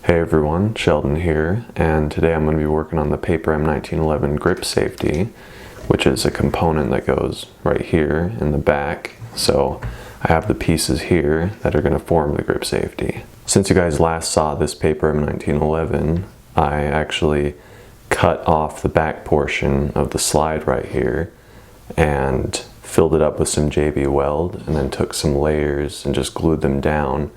Hey everyone, Sheldon here, and today I'm going to be working on the paper M1911 grip safety, which is a component that goes right here in the back. So I have the pieces here that are going to form the grip safety. Since you guys last saw this paper M1911, I actually cut off the back portion of the slide right here and filled it up with some JB weld, and then took some layers and just glued them down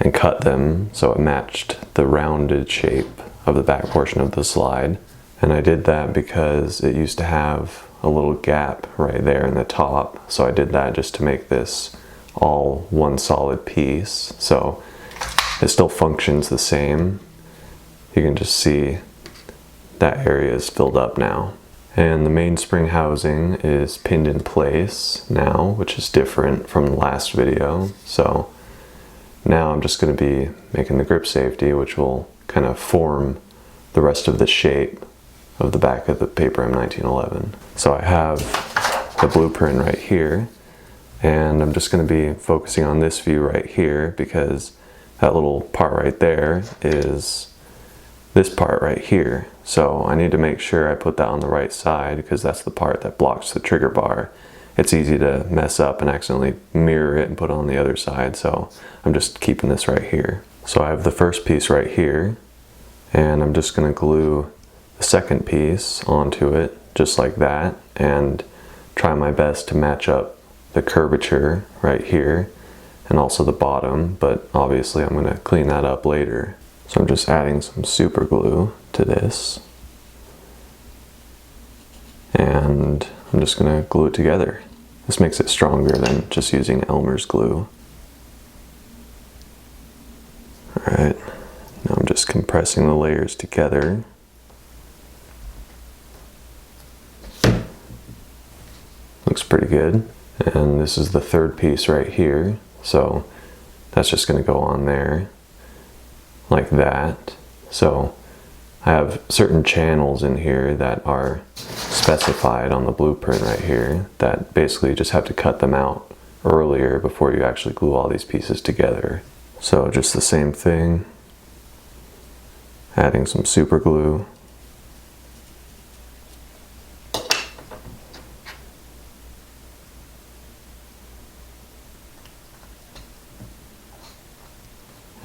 and cut them so it matched the rounded shape of the back portion of the slide. And I did that because it used to have a little gap right there in the top, so I did that just to make this all one solid piece. So it still functions the same. You can just see that area is filled up now. And the mainspring housing is pinned in place now, which is different from the last video. So now I'm just going to be making the grip safety, which will kind of form the rest of the shape of the back of the paper M1911. So I have the blueprint right here, and I'm just going to be focusing on this view right here because that little part right there is this part right here. So I need to make sure I put that on the right side because that's the part that blocks the trigger bar. It's easy to mess up and accidentally mirror it and put it on the other side, so I'm just keeping this right here. So I have the first piece right here, and I'm just going to glue the second piece onto it just like that and try my best to match up the curvature right here and also the bottom, but obviously I'm going to clean that up later. So I'm just adding some super glue to this, and I'm just going to glue it together. This makes it stronger than just using Elmer's glue. Alright, now I'm just compressing the layers together. Looks pretty good. And this is the third piece right here, so that's just going to go on there like that. So I have certain channels in here that are specified on the blueprint right here that basically just have to cut them out earlier before you actually glue all these pieces together. So just the same thing, adding some super glue.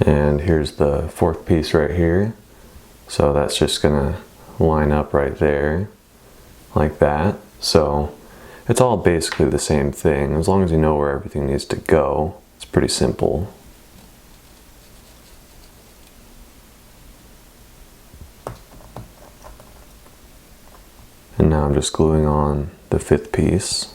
And here's the fourth piece right here. So that's just gonna line up right there like that. So it's all basically the same thing. As long as you know where everything needs to go, it's pretty simple. And now I'm just gluing on the fifth piece.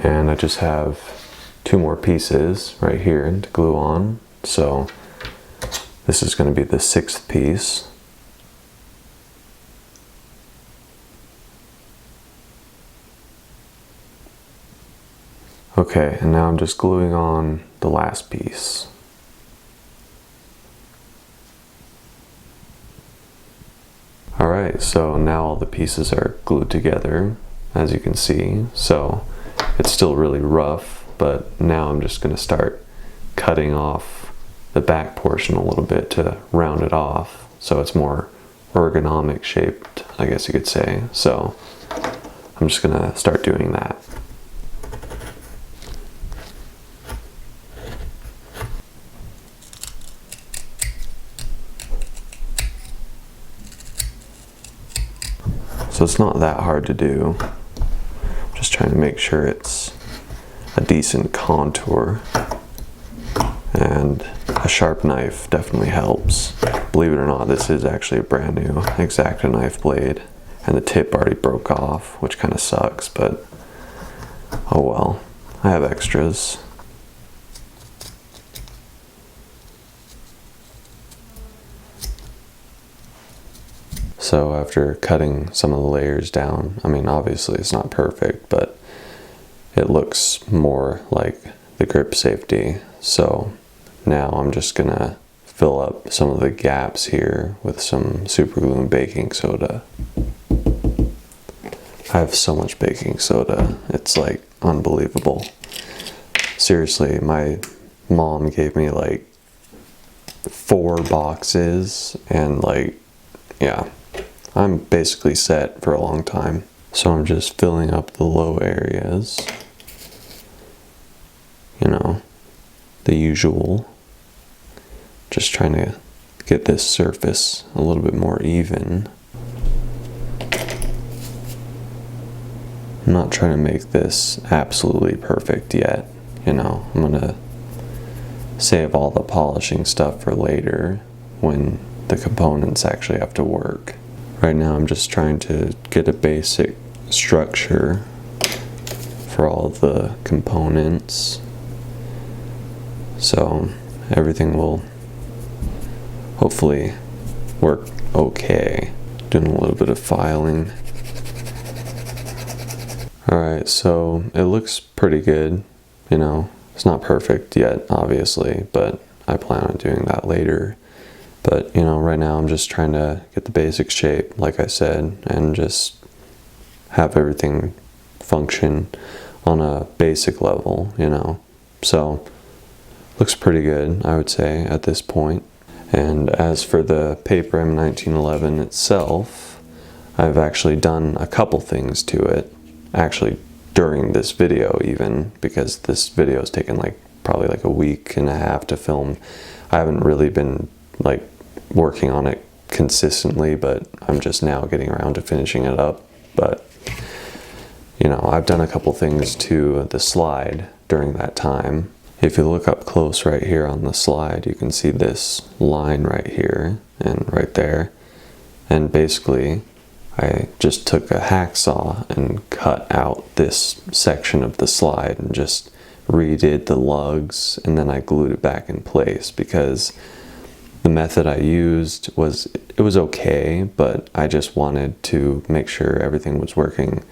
And I just have two more pieces right here to glue on. So this is going to be the sixth piece. Okay, and now I'm just gluing on the last piece. Alright, so now all the pieces are glued together, as you can see. So it's still really rough, but now I'm just going to start cutting off the back portion a little bit to round it off so it's more ergonomic shaped, I guess you could say. So I'm just going to start doing that. So it's not that hard to do. Just trying to make sure it's a decent contour, and a sharp knife definitely helps. Believe it or not, this is actually a brand new X-Acto knife blade, and the tip already broke off, which kind of sucks, but oh well, I have extras. So after cutting some of the layers down, I mean obviously it's not perfect, but it looks more like the grip safety. So now I'm just gonna fill up some of the gaps here with some super glue and baking soda. I have so much baking soda, it's like unbelievable. seriously, my mom gave me like 4 boxes, and like, yeah, I'm basically set for a long time. So I'm just filling up the low areas, you know, the usual. Just trying to get this surface a little bit more even. I'm not trying to make this absolutely perfect yet, you know. I'm gonna save all the polishing stuff for later when the components actually have to work. Right now I'm just trying to get a basic structure for all of the components, so everything will hopefully work okay. Doing a little bit of filing. Alright, so it looks pretty good, you know. It's not perfect yet, obviously, but I plan on doing that later. But, you know, right now I'm just trying to get the basic shape, like I said, and just have everything function on a basic level, you know. So, looks pretty good, I would say, at this point. And as for the paper M1911 itself, I've actually done a couple things to it. Actually, during this video even, because this video has taken like probably like a week and a half to film. I haven't really been like working on it consistently, but I'm just now getting around to finishing it up. But you know, I've done a couple things to the slide during that time. If you look up close right here on the slide, you can see this line right here and right there. And basically, I just took a hacksaw and cut out this section of the slide and just redid the lugs, and then I glued it back in place, because the method I used was okay, but I just wanted to make sure everything was working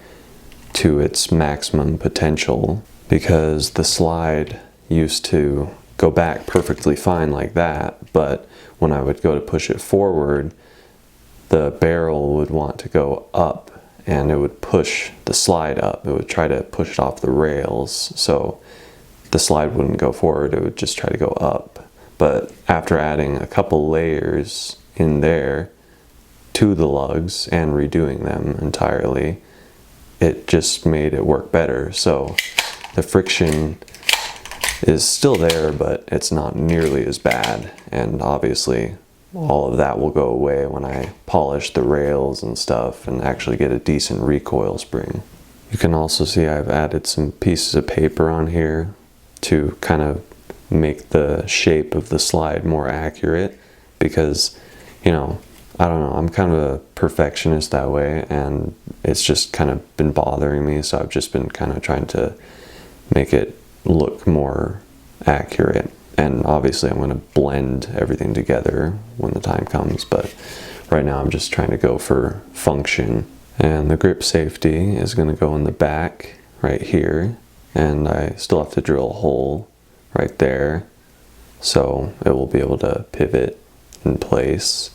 to its maximum potential, because the slide used to go back perfectly fine like that, but when I would go to push it forward, the barrel would want to go up and it would push the slide up. It would try to push it off the rails, so the slide wouldn't go forward, it would just try to go up. But after adding a couple layers in there to the lugs and redoing them entirely, it just made it work better. So the friction is still there, but it's not nearly as bad, and obviously all of that will go away when I polish the rails and stuff and actually get a decent recoil spring. You can also see I've added some pieces of paper on here to kind of make the shape of the slide more accurate, because, you know, I don't know, I'm kind of a perfectionist that way, and it's just kind of been bothering me, so I've just been kind of trying to make it look more accurate. And obviously I'm going to blend everything together when the time comes, but right now I'm just trying to go for function. And the grip safety is going to go in the back right here, and I still have to drill a hole right there so it will be able to pivot in place.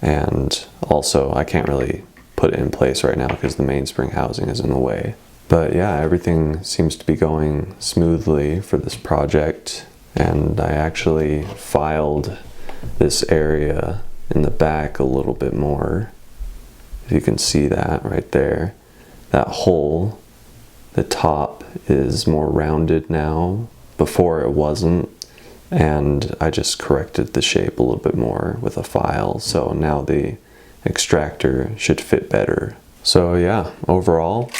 And also I can't really put it in place right now because the mainspring housing is in the way. But yeah, everything seems to be going smoothly for this project. And I actually filed this area in the back a little bit more. If you can see that right there. That hole, the top is more rounded now. Before it wasn't. And I just corrected the shape a little bit more with a file. So now the extractor should fit better. So yeah, overall,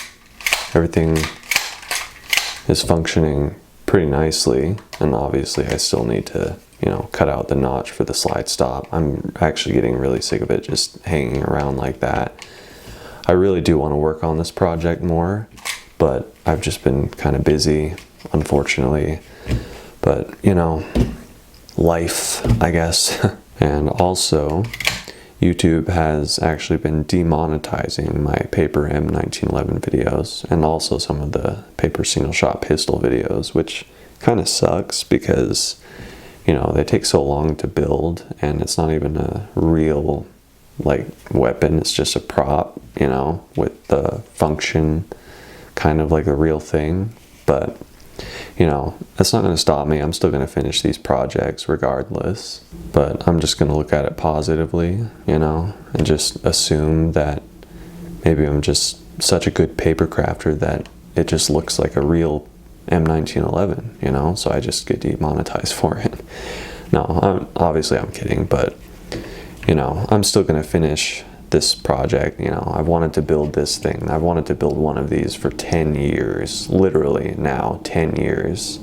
everything is functioning pretty nicely, and obviously I still need to, you know, cut out the notch for the slide stop. I'm actually getting really sick of it just hanging around like that. I really do want to work on this project more, but I've just been kind of busy, unfortunately. But, you know, life, I guess. And also, YouTube has actually been demonetizing my paper M1911 videos, and also some of the paper single shot pistol videos, which kind of sucks because, you know, they take so long to build, and it's not even a real like weapon, it's just a prop, you know, with the function kind of like a real thing. But you know, that's not going to stop me. I'm still going to finish these projects regardless. But I'm just going to look at it positively, you know, and just assume that maybe I'm just such a good paper crafter that it just looks like a real M1911, you know, so I just get demonetized for it. No, obviously I'm kidding, but, you know, I'm still going to finish this project. You know, I've wanted to build this thing. I've wanted to build one of these for 10 years, literally now 10 years.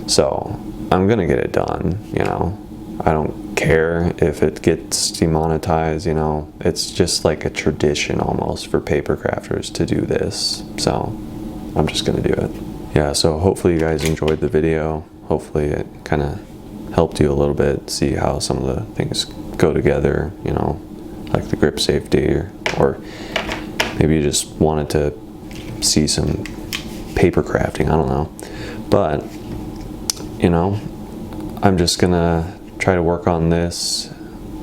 So I'm gonna get it done, you know. I don't care if it gets demonetized, you know. It's just like a tradition almost for paper crafters to do this. So I'm just gonna do it. Yeah, so hopefully you guys enjoyed the video. Hopefully it kind of helped you a little bit, see how some of the things go together, you know, like the grip safety, or maybe you just wanted to see some paper crafting, I don't know. But, you know, I'm just gonna try to work on this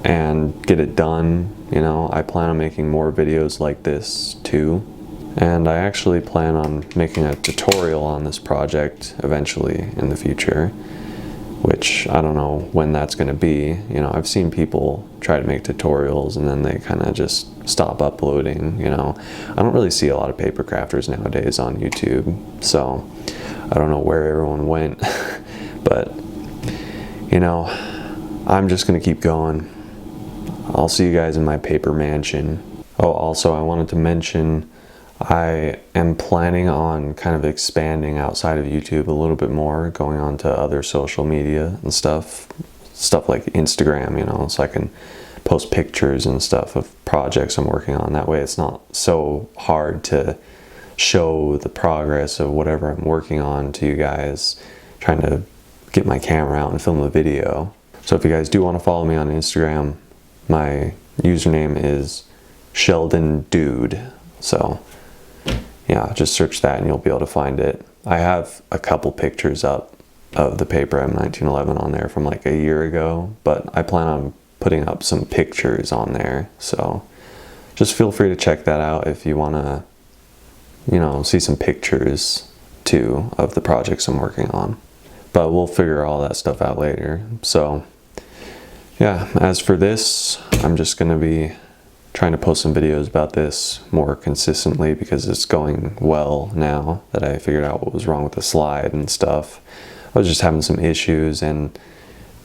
and get it done. You know, I plan on making more videos like this too. And I actually plan on making a tutorial on this project eventually in the future, which I don't know when that's going to be. You know, I've seen people try to make tutorials and then they kind of just stop uploading, you know. I don't really see a lot of paper crafters nowadays on YouTube, so I don't know where everyone went. But, you know, I'm just going to keep going. I'll see you guys in my paper mansion. Oh, also I wanted to mention I am planning on kind of expanding outside of YouTube a little bit more, going on to other social media and stuff like Instagram, you know, so I can post pictures and stuff of projects I'm working on. That way it's not so hard to show the progress of whatever I'm working on to you guys, trying to get my camera out and film a video. So if you guys do want to follow me on Instagram, my username is Shelden Dude. So yeah, just search that and you'll be able to find it. I have a couple pictures up of the paper M1911 on there from like a year ago, but I plan on putting up some pictures on there. So just feel free to check that out if you want to, you know, see some pictures too of the projects I'm working on. But we'll figure all that stuff out later. So yeah, as for this, I'm just going to be trying to post some videos about this more consistently because it's going well now that I figured out what was wrong with the slide and stuff. I was just having some issues and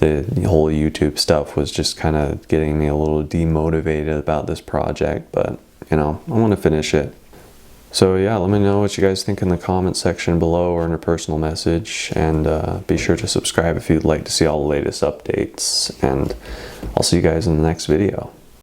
the whole YouTube stuff was just kind of getting me a little demotivated about this project, but you know, I want to finish it. So yeah, let me know what you guys think in the comment section below or in a personal message, and be sure to subscribe if you'd like to see all the latest updates, and I'll see you guys in the next video.